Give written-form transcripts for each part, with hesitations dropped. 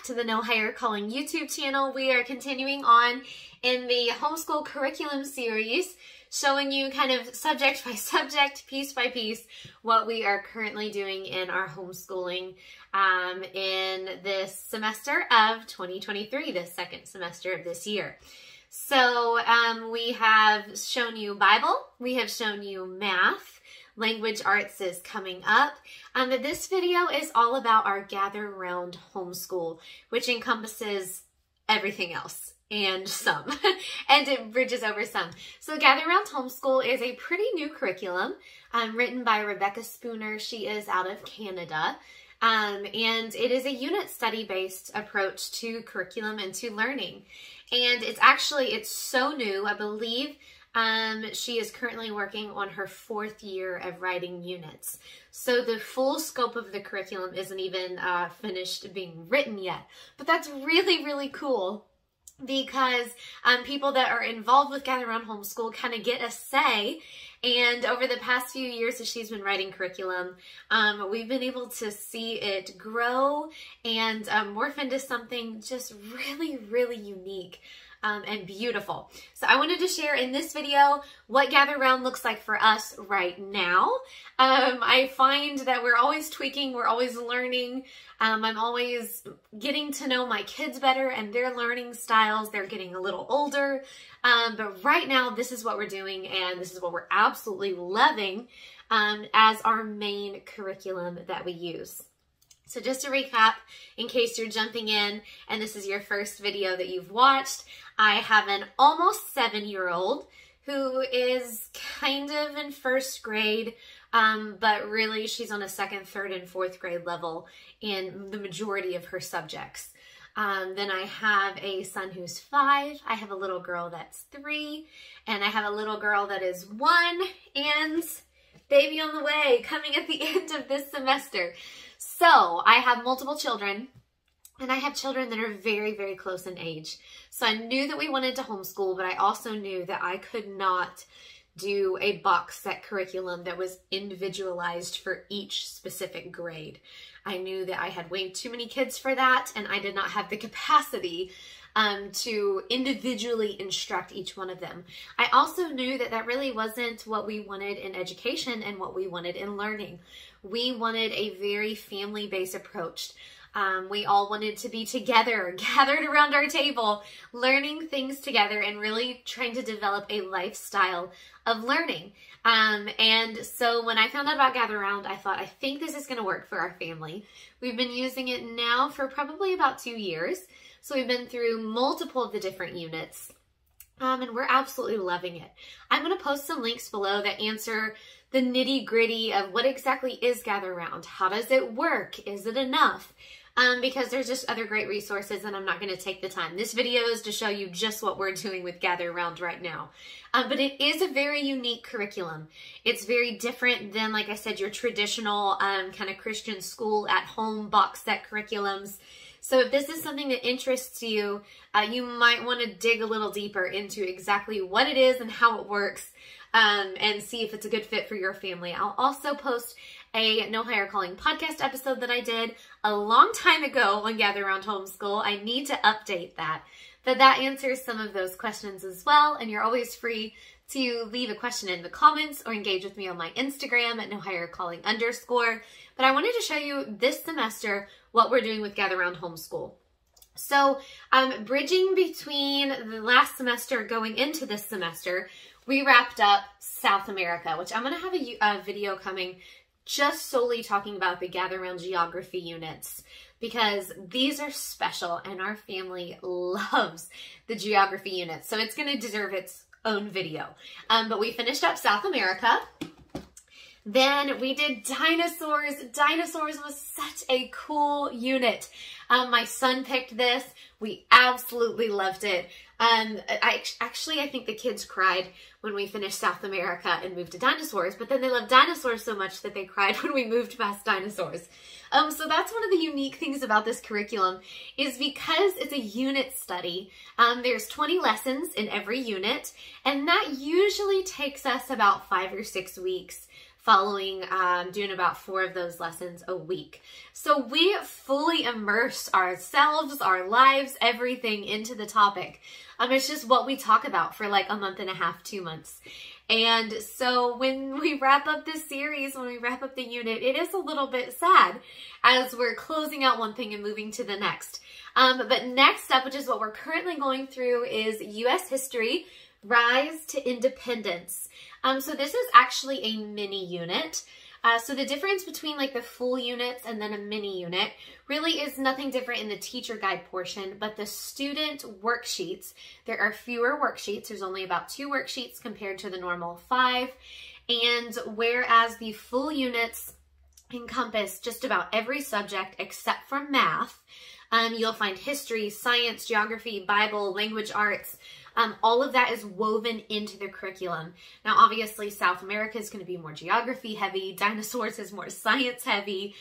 to the No Higher Calling YouTube channel. We are continuing on in the homeschool curriculum series, showing you kind of subject by subject, piece by piece, what we are currently doing in our homeschooling in this semester of 2023, the second semester of this year. So we have shown you Bible, we have shown you math, language arts is coming up. This video is all about our Gather Round Homeschool, which encompasses everything else and some, and it bridges over some. So Gather Round Homeschool is a pretty new curriculum written by Rebecca Spooner. She is out of Canada. And it is a unit study based approach to curriculum and to learning. And it's so new. I believe she is currently working on her 4th year of writing units. So the full scope of the curriculum isn't even finished being written yet. But that's really, really cool, because people that are involved with Gather Round Homeschool kind of get a say. And over the past few years as she's been writing curriculum, we've been able to see it grow and morph into something just really, really unique and beautiful. So I wanted to share in this video what Gather Round looks like for us right now. I find that we're always tweaking, we're always learning. I'm always getting to know my kids better and their learning styles. They're getting a little older, but right now this is what we're doing, and this is what we're absolutely loving as our main curriculum that we use. So just to recap, in case you're jumping in and this is your first video that you've watched, I have an almost 7-year-old who is kind of in 1st grade, but really she's on a 2nd, 3rd, and 4th grade level in the majority of her subjects. Then I have a son who's 5, I have a little girl that's 3, and I have a little girl that is 1, and baby on the way, coming at the end of this semester. So I have multiple children, and I have children that are very, very close in age. So I knew that we wanted to homeschool, but I also knew that I could not do a box set curriculum that was individualized for each specific grade. I knew that I had way too many kids for that, and I did not have the capacity to individually instruct each one of them. I also knew that that really wasn't what we wanted in education and what we wanted in learning. We wanted a very family-based approach. We all wanted to be together, gathered around our table, learning things together and really trying to develop a lifestyle of learning. And so when I found out about Gather Round, I thought, I think this is going to work for our family. We've been using it now for probably about 2 years. So we've been through multiple of the different units, and we're absolutely loving it. I'm going to post some links below that answer the nitty-gritty of what exactly is Gather Round. How does it work? Is it enough? Because there's just other great resources, and I'm not going to take the time. This video is to show you just what we're doing with Gather Round right now. But it is a very unique curriculum. It's very different than, like I said, your traditional kind of Christian school at home box set curriculums. So if this is something that interests you, you might want to dig a little deeper into exactly what it is and how it works, and see if it's a good fit for your family. I'll also post a No Higher Calling podcast episode that I did a long time ago on Gather Round Homeschool. I need to update that. But that answers some of those questions as well, and you're always free to leave a question in the comments or engage with me on my Instagram at nohighercalling_. But I wanted to show you this semester what we're doing with Gather Round Homeschool. So bridging between the last semester going into this semester, we wrapped up South America, which I'm going to have a video coming just solely talking about the Gather Round geography units, because these are special and our family loves the geography units. So it's going to deserve its own video. But we finished up South America. Then we did Dinosaurs. Dinosaurs was such a cool unit. My son picked this. We absolutely loved it. I think the kids cried when we finished South America and moved to Dinosaurs, but then they loved Dinosaurs so much that they cried when we moved past Dinosaurs. So that's one of the unique things about this curriculum, is because it's a unit study, there's 20 lessons in every unit, and that usually takes us about 5 or 6 weeks following, doing about 4 of those lessons a week. So we fully immerse ourselves, our lives, everything into the topic. It's just what we talk about for like a month and a half, 2 months. And so when we wrap up this series, when we wrap up the unit, it is a little bit sad as we're closing out one thing and moving to the next. But next up, which is what we're currently going through, is U.S. History, Rise to Independence. So this is actually a mini unit. So the difference between like the full units and then a mini unit really is nothing different in the teacher guide portion, but the student worksheets, there are fewer worksheets. There's only about 2 worksheets compared to the normal 5. And whereas the full units encompass just about every subject except for math, you'll find history, science, geography, Bible, language arts. All of that is woven into the curriculum. Now, obviously, South America is going to be more geography heavy. Dinosaurs is more science heavy.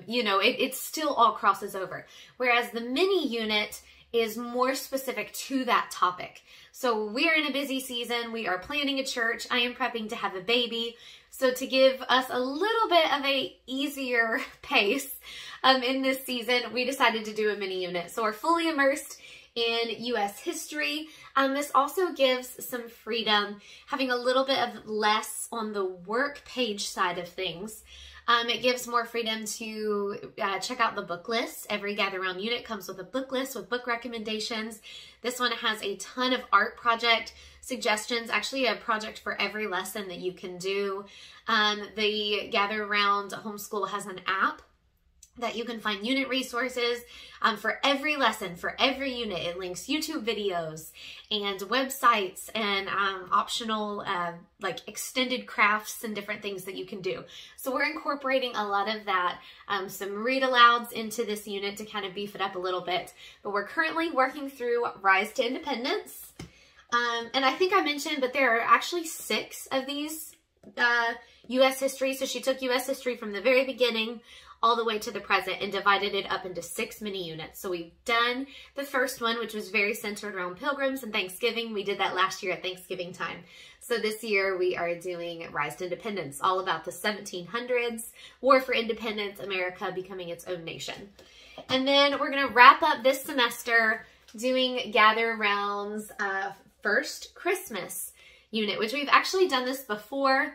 You know, it still all crosses over. Whereas the mini unit is more specific to that topic. So we are in a busy season. We are planning a church. I am prepping to have a baby. So to give us a little bit of a easier pace in this season, we decided to do a mini unit. So we're fully immersed in U.S. history. This also gives some freedom, having a little bit of less on the work page side of things. It gives more freedom to check out the book list. Every Gather Round unit comes with a book list with book recommendations. This one has a ton of art project suggestions, actually a project for every lesson that you can do. The Gather Round Homeschool has an app that you can find unit resources for every lesson, for every unit. It links YouTube videos and websites and optional like extended crafts and different things that you can do. So we're incorporating a lot of that, some read alouds into this unit to kind of beef it up a little bit. But we're currently working through Rise to Independence. And I think I mentioned, but there are actually 6 of these U.S. history. So she took U.S. history from the very beginning all the way to the present and divided it up into 6 mini units. So we've done the first one, which was very centered around pilgrims and Thanksgiving. We did that last year at Thanksgiving time. So this year we are doing Rise to Independence, all about the 1700s, War for Independence, America becoming its own nation. And then we're going to wrap up this semester doing Gather Round's first Christmas unit, which we've actually done this before,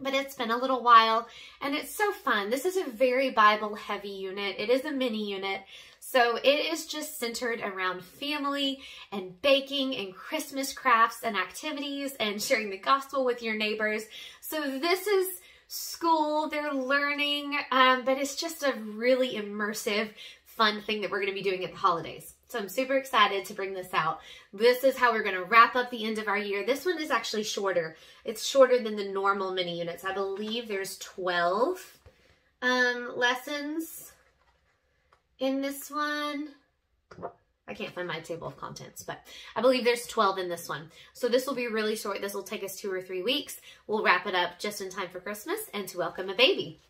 but it's been a little while and it's so fun. This is a very Bible heavy unit. It is a mini unit. So it is just centered around family and baking and Christmas crafts and activities and sharing the gospel with your neighbors. So this is school, they're learning, but it's just a really immersive, fun thing that we're going to be doing at the holidays. So I'm super excited to bring this out. This is how we're going to wrap up the end of our year. This one is actually shorter. It's shorter than the normal mini units. I believe there's 12 lessons in this one. I can't find my table of contents, but I believe there's 12 in this one. So this will be really short. This will take us 2 or 3 weeks. We'll wrap it up just in time for Christmas and to welcome a baby.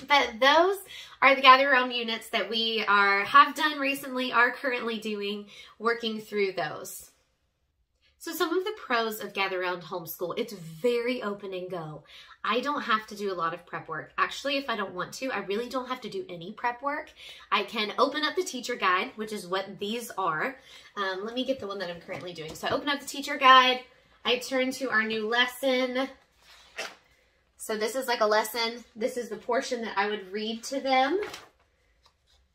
But those are the Gather Round units that we have done recently, are currently doing, working through those. So some of the pros of Gather Round Homeschool, it's very open and go. I don't have to do a lot of prep work. Actually, if I don't want to, I really don't have to do any prep work. I can open up the teacher guide, which is what these are. Let me get the one that I'm currently doing. So I open up the teacher guide. I turn to our new lesson. So this is like a lesson. This is the portion that I would read to them.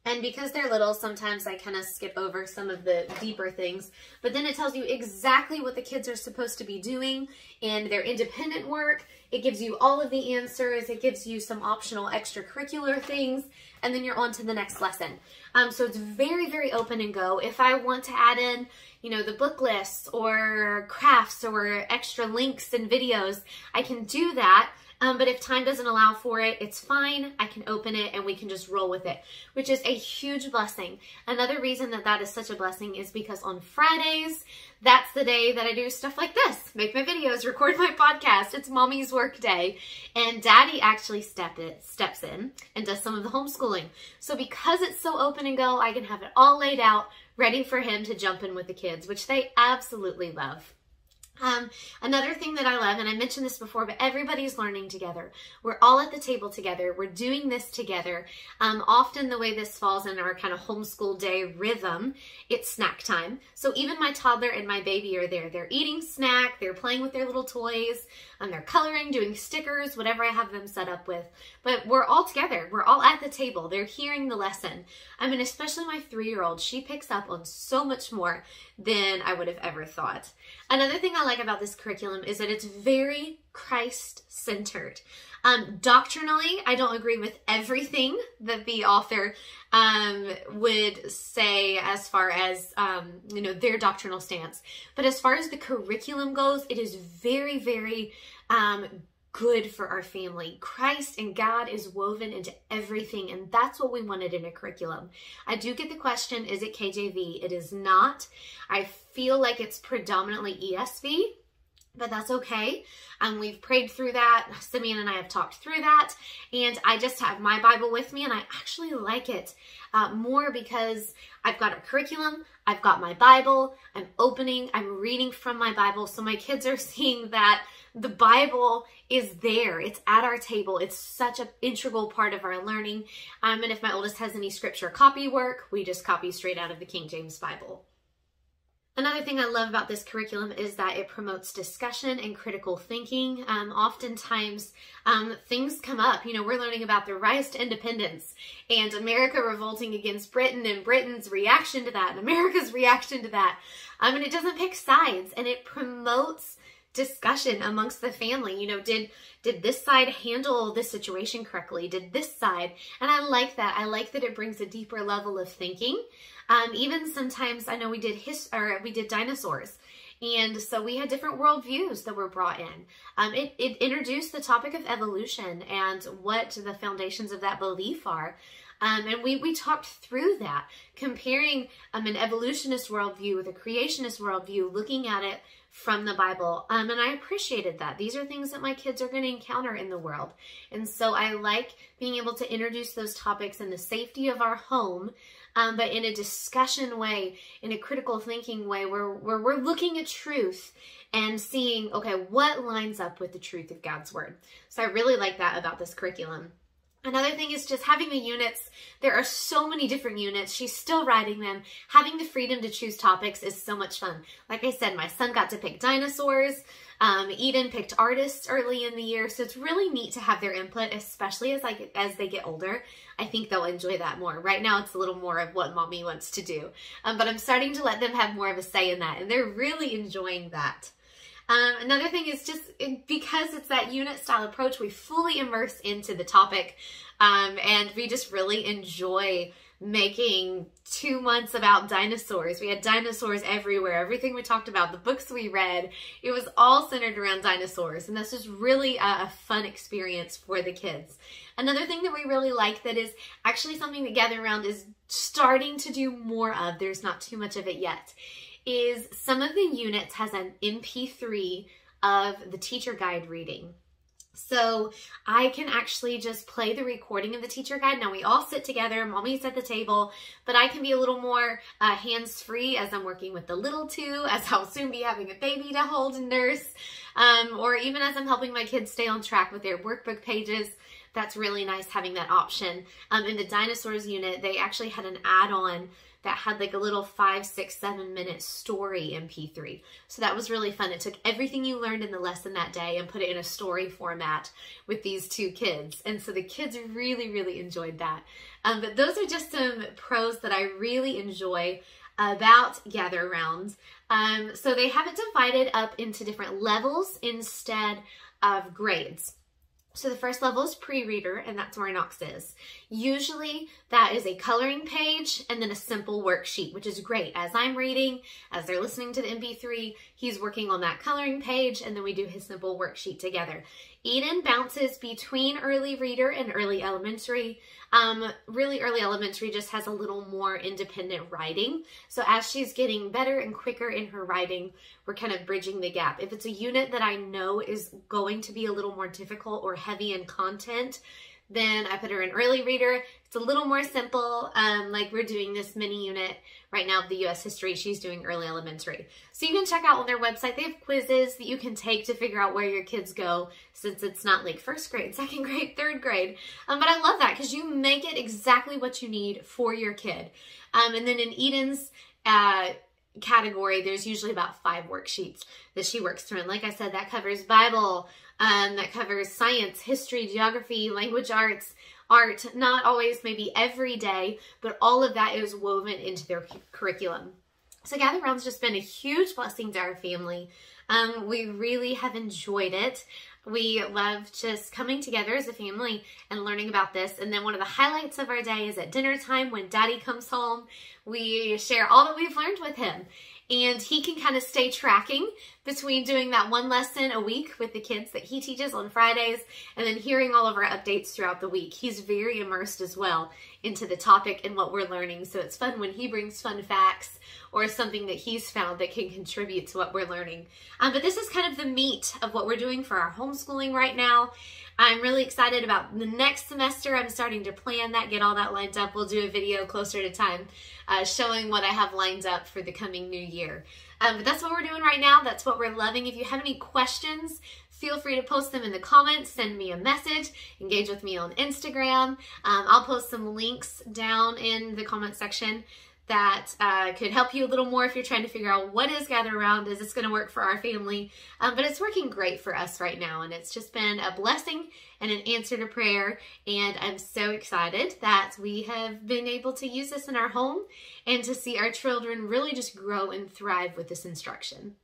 And because they're little, sometimes I kind of skip over some of the deeper things. But then it tells you exactly what the kids are supposed to be doing in their independent work. It gives you all of the answers. It gives you some optional extracurricular things. And then you're on to the next lesson. So it's very, very open and go. If I want to add in, you know, the book lists or crafts or extra links and videos, I can do that. But if time doesn't allow for it, it's fine. I can open it and we can just roll with it, which is a huge blessing. Another reason that that is such a blessing is because on Fridays, that's the day that I do stuff like this, make my videos, record my podcast. It's mommy's work day. And daddy actually steps in and does some of the homeschooling. So because it's so open and go, I can have it all laid out, ready for him to jump in with the kids, which they absolutely love. Another thing that I love, and I mentioned this before, but everybody's learning together. We're all at the table together. We're doing this together. Often the way this falls in our kind of homeschool day rhythm, it's snack time. So even my toddler and my baby are there. They're eating snack, they're playing with their little toys, they're coloring, doing stickers, whatever I have them set up with. But we're all together. We're all at the table. They're hearing the lesson. I mean, especially my 3-year-old, she picks up on so much more than I would have ever thought. Another thing I like about this curriculum is that it's very Christ-centered. Doctrinally, I don't agree with everything that the author would say as far as, you know, their doctrinal stance. But as far as the curriculum goes, it is very, very good for our family. Christ and God is woven into everything, and that's what we wanted in a curriculum. I do get the question, is it KJV? It is not. I feel like it's predominantly ESV, but that's okay. We've prayed through that. Simeon and I have talked through that, and I just have my Bible with me, and I actually like it more because I've got a curriculum, I've got my Bible, I'm opening, I'm reading from my Bible, so my kids are seeing that the Bible is there. It's at our table. It's such an integral part of our learning. And if my oldest has any scripture copy work, we just copy straight out of the King James Bible. Another thing I love about this curriculum is that it promotes discussion and critical thinking. Oftentimes, things come up. You know, we're learning about the rise to independence and America revolting against Britain and Britain's reaction to that and America's reaction to that. And it doesn't pick sides, and it promotes discussion amongst the family. You know, did this side handle this situation correctly? Did this side? And I like that. I like that it brings a deeper level of thinking. Even sometimes, I know we did Dinosaurs, and so we had different worldviews that were brought in. It introduced the topic of evolution and what the foundations of that belief are. And we talked through that, comparing an evolutionist worldview with a creationist worldview, looking at it from the Bible. And I appreciated that. These are things that my kids are going to encounter in the world. And so I like being able to introduce those topics in the safety of our home, but in a discussion way, in a critical thinking way, where we're looking at truth and seeing, okay, what lines up with the truth of God's word. So I really like that about this curriculum. Another thing is just having the units. There are so many different units. She's still writing them. Having the freedom to choose topics is so much fun. Like I said, my son got to pick dinosaurs. Eden picked artists early in the year. So it's really neat to have their input, especially as they get older. I think they'll enjoy that more. Right now, it's a little more of what mommy wants to do. But I'm starting to let them have more of a say in that, and they're really enjoying that. Another thing is just because it's that unit style approach, we fully immerse into the topic, and we just really enjoy making 2 months about dinosaurs. We had dinosaurs everywhere. Everything we talked about, the books we read, it was all centered around dinosaurs, and this is really a fun experience for the kids. Another thing that we really like that is actually something that Gather Around is starting to do more of, there's not too much of it yet, is some of the units has an MP3 of the teacher guide reading. So I can actually just play the recording of the teacher guide. Now we all sit together, mommy's at the table, but I can be a little more hands-free as I'm working with the little two, as I'll soon be having a baby to hold and nurse, or even as I'm helping my kids stay on track with their workbook pages. That's really nice having that option. In the Dinosaurs unit, they actually had an add-on that had like a little 5, 6, 7 minute story MP3. So that was really fun. It took everything you learned in the lesson that day and put it in a story format with these 2 kids. And so the kids really, really enjoyed that. But those are just some pros that I really enjoy about Gather Around. So they have it divided up into different levels instead of grades. So the first level is pre-reader, and that's where Knox is. Usually that is a coloring page and then a simple worksheet, which is great. As I'm reading, as they're listening to the MP3, he's working on that coloring page, and then we do his simple worksheet together. Eden bounces between early reader and early elementary. Really early elementary just has a little more independent writing. So as she's getting better and quicker in her writing, we're kind of bridging the gap. If it's a unit that I know is going to be a little more difficult or heavy in content, Then I put her in early reader. It's a little more simple, like we're doing this mini unit right now of the U.S. history. She's doing early elementary. So you can check out on their website. They have quizzes that you can take to figure out where your kids go, since it's not like first grade, second grade, third grade. But I love that because you make it exactly what you need for your kid. And then in Eden's category, there's usually about 5 worksheets that she works through. And like I said, that covers Bible, that covers science, history, geography, language arts, art, not always maybe every day, but all of that is woven into their curriculum. So Gather Round's just been a huge blessing to our family. We really have enjoyed it. We love just coming together as a family and learning about this. And then one of the highlights of our day is at dinner time when Daddy comes home. We share all that we've learned with him. And he can kind of stay tracking between doing that one lesson a week with the kids that he teaches on Fridays and then hearing all of our updates throughout the week. He's very immersed as well into the topic and what we're learning. So it's fun when he brings fun facts or something that he's found that can contribute to what we're learning. But this is kind of the meat of what we're doing for our homeschooling right now. I'm really excited about the next semester. I'm starting to plan that, get all that lined up. We'll do a video closer to time showing what I have lined up for the coming new year. But that's what we're doing right now. That's what we're loving. If you have any questions, feel free to post them in the comments, send me a message, engage with me on Instagram. I'll post some links down in the comment section that could help you a little more if you're trying to figure out what is Gather Round, is this going to work for our family? But it's working great for us right now, and it's just been a blessing and an answer to prayer, and I'm so excited that we have been able to use this in our home and to see our children really just grow and thrive with this instruction.